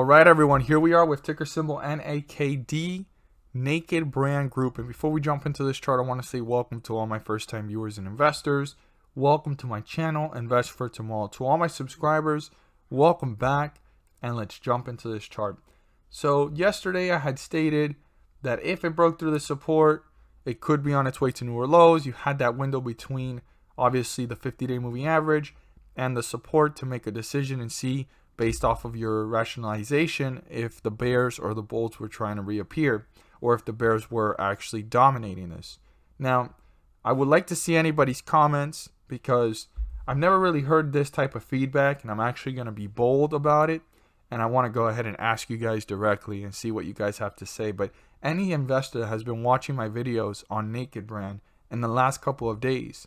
Alright everyone, here we are with ticker symbol NAKD, Naked Brand Group. And before we jump into this chart, I want to say welcome to all my first time viewers and investors. Welcome to my channel, Invest for Tomorrow. To all my subscribers, welcome back, and let's jump into this chart. So yesterday I had stated that if it broke through the support, it could be on its way to newer lows. You had that window between obviously the 50-day moving average and the support to make a decision and see based off of your rationalization if the bears or the bulls were trying to reappear, or if the bears were actually dominating this. Now, I would like to see anybody's comments because I've never really heard this type of feedback, and I'm actually going to be bold about it, and I want to go ahead and ask you guys directly and see what you guys have to say. But any investor that has been watching my videos on Naked Brand in the last couple of days,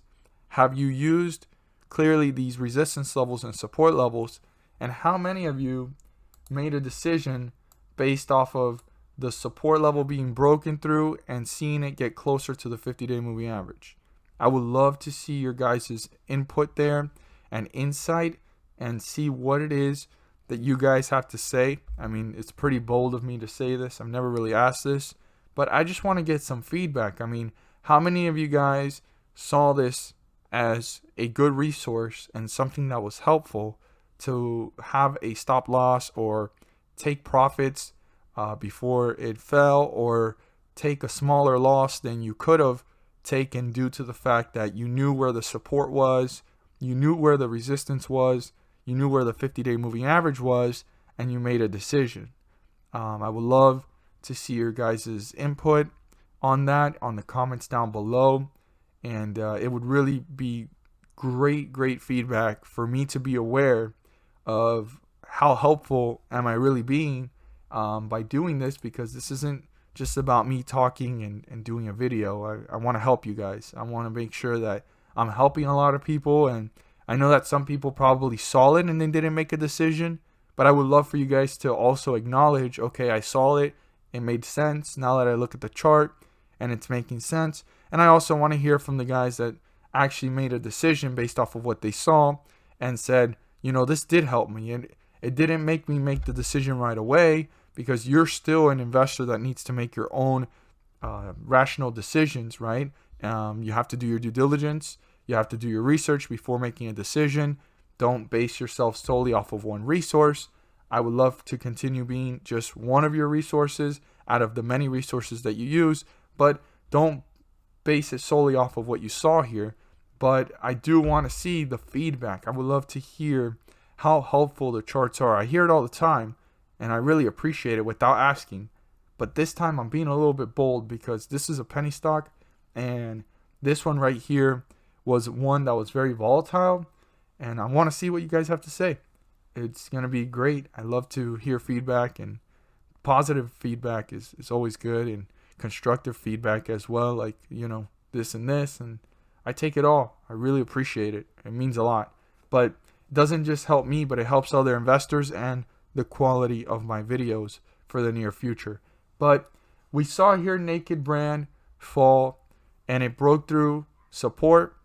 have you used clearly these resistance levels and support levels? And how many of you made a decision based off of the support level being broken through and seeing it get closer to the 50-day moving average? I would love to see your guys' input there and insight and see what it is that you guys have to say. I mean, it's pretty bold of me to say this. I've never really asked this, but I just want to get some feedback. I mean, how many of you guys saw this as a good resource and something that was helpful to have a stop loss or take profits before it fell, or take a smaller loss than you could have taken due to the fact that you knew where the support was, you knew where the resistance was, you knew where the 50-day moving average was, and you made a decision. I would love to see your guys' input on that on the comments down below, and it would really be great feedback for me to be aware of how helpful am I really being by doing this, because this isn't just about me talking and doing a video. I want to help you guys. I want to make sure that I'm helping a lot of people, and I know that some people probably saw it and then didn't make a decision, but I would love for you guys to also acknowledge, okay, I saw it, it made sense now that I look at the chart and it's making sense. And I also want to hear from the guys that actually made a decision based off of what they saw and said, you know, this did help me, and it didn't make me make the decision right away, because you're still an investor that needs to make your own rational decisions, right? You have to do your due diligence. You have to do your research before making a decision. Don't base yourself solely off of one resource. I would love to continue being just one of your resources out of the many resources that you use, but don't base it solely off of what you saw here. But I do want to see the feedback. I would love to hear how helpful the charts are. I hear it all the time, and I really appreciate it without asking. But this time I'm being a little bit bold, because this is a penny stock, and this one right here was one that was very volatile, and I want to see what you guys have to say. It's going to be great. I love to hear feedback, and positive feedback is always good, and constructive feedback as well, like, you know, this and this, and I take it all. I really appreciate it. It means a lot. But it doesn't just help me, but it helps other investors and the quality of my videos for the near future. But we saw here Naked Brand fall, and it broke through support.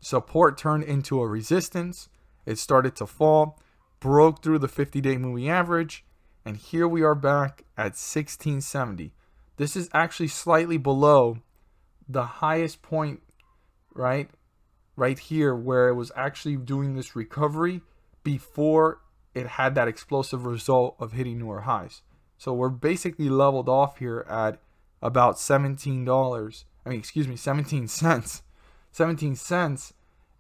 Support turned into a resistance. It started to fall, broke through the 50-day moving average, and here we are back at 1670. This is actually slightly below the highest point, right here, where it was actually doing this recovery before it had that explosive result of hitting newer highs. So we're basically leveled off here at about $17 cents,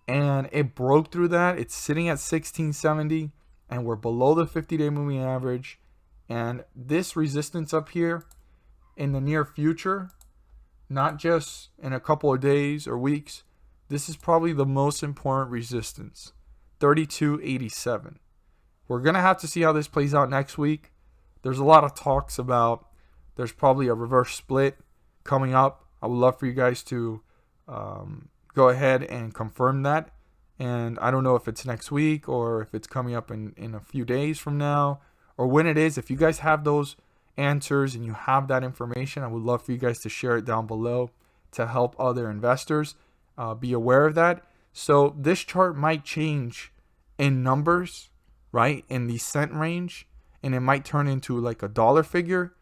and it broke through that. It's sitting at 1670, and we're below the 50-day moving average, and this resistance up here in the near future, not just in a couple of days or weeks, this is probably the most important resistance, 32.87. We're going to have to see how this plays out next week. There's a lot of talks about there's probably a reverse split coming up. I would love for you guys to go ahead and confirm that. And I don't know if it's next week or if it's coming up in a few days from now, or when it is. If you guys have those answers and you have that information, I would love for you guys to share it down below to help other investors be aware of that. So this chart might change in numbers, right, in the cent range, and it might turn into like a dollar figure,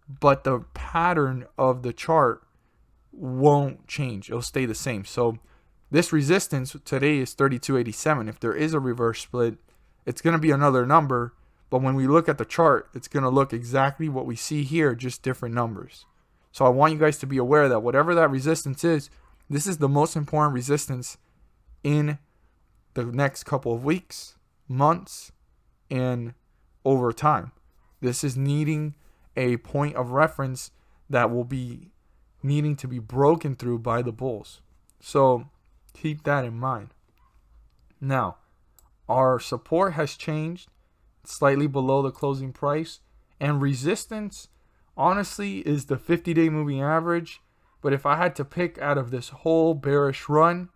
but the pattern of the chart won't change. It'll stay the same. So this resistance today is 32.87. If there is a reverse split, it's going to be another number, but when we look at the chart, it's going to look exactly what we see here, just different numbers. So I want you guys to be aware that whatever that resistance is, this is the most important resistance in the next couple of weeks, months, and over time. This is needing a point of reference that will be needing to be broken through by the bulls. So keep that in mind. Now, our support has changed slightly below the closing price, and resistance honestly is the 50-day moving average. But if I had to pick out of this whole bearish run,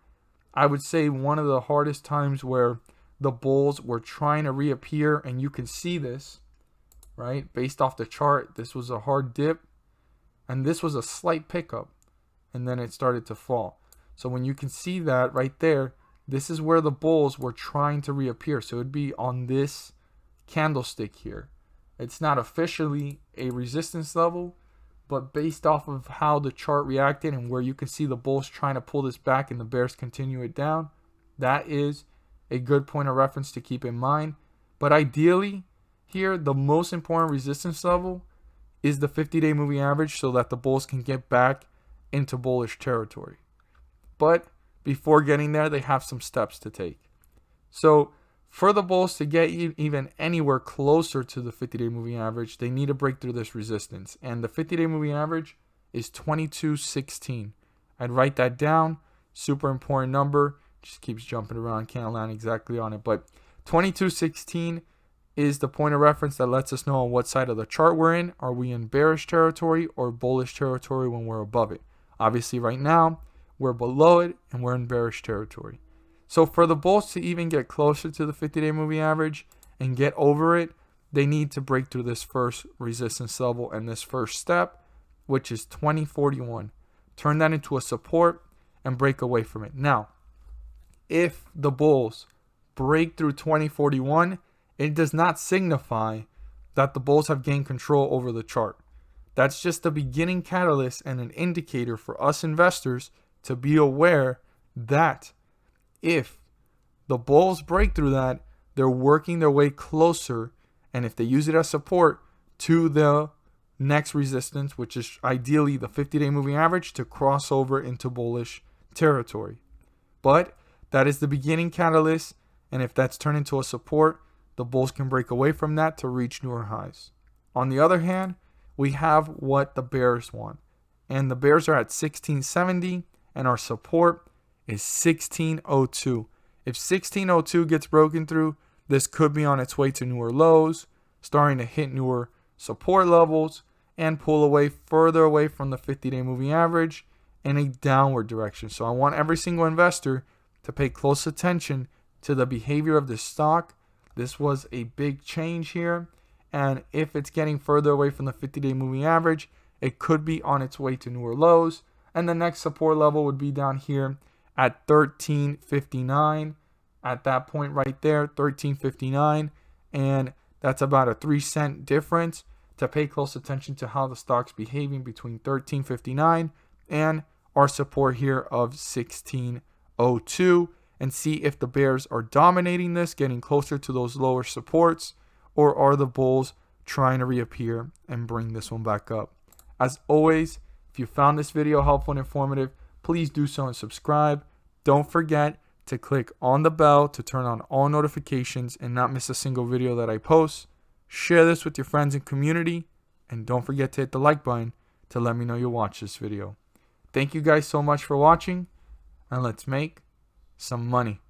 I would say one of the hardest times where the bulls were trying to reappear, and you can see this, right? Based off the chart, this was a hard dip, and this was a slight pickup, and then it started to fall. So when you can see that right there, this is where the bulls were trying to reappear. So it would be on this candlestick here. It's not officially a resistance level, but based off of how the chart reacted and where you can see the bulls trying to pull this back and the bears continue it down, that is a good point of reference to keep in mind. But ideally here, the most important resistance level is the 50-day moving average, so that the bulls can get back into bullish territory. But before getting there, they have some steps to take. So for the bulls to get even anywhere closer to the 50-day moving average, they need to break through this resistance. And the 50-day moving average is 22.16. I'd write that down. Super important number. Just keeps jumping around. Can't land exactly on it. But 22.16 is the point of reference that lets us know on what side of the chart we're in. Are we in bearish territory or bullish territory when we're above it? Obviously, right now, we're below it and we're in bearish territory. So for the bulls to even get closer to the 50-day moving average and get over it, they need to break through this first resistance level and this first step, which is 20.41. Turn that into a support and break away from it. Now, if the bulls break through 20.41, it does not signify that the bulls have gained control over the chart. That's just the beginning catalyst and an indicator for us investors to be aware that if the bulls break through that, they're working their way closer, and if they use it as support, to the next resistance, which is ideally the 50-day moving average, to cross over into bullish territory. But that is the beginning catalyst, and if that's turned into a support, the bulls can break away from that to reach newer highs. On the other hand, we have what the bears want, and the bears are at 1670, and our support is 1602. If 1602 gets broken through, this could be on its way to newer lows, starting to hit newer support levels, and pull away further away from the 50-day moving average in a downward direction. So I want every single investor to pay close attention to the behavior of this stock. This was a big change here, and if it's getting further away from the 50-day moving average, it could be on its way to newer lows, and the next support level would be down here at 13.59. At that point right there, 13.59, and that's about a 3-cent difference. To pay close attention to how the stock's behaving between 13.59 and our support here of 1602, and see if the bears are dominating this, getting closer to those lower supports, or are the bulls trying to reappear and bring this one back up. As always, if you found this video helpful and informative, please do so and subscribe. Don't forget to click on the bell to turn on all notifications and not miss a single video that I post. Share this with your friends and community, and don't forget to hit the like button to let me know you watched this video. Thank you guys so much for watching, and let's make some money.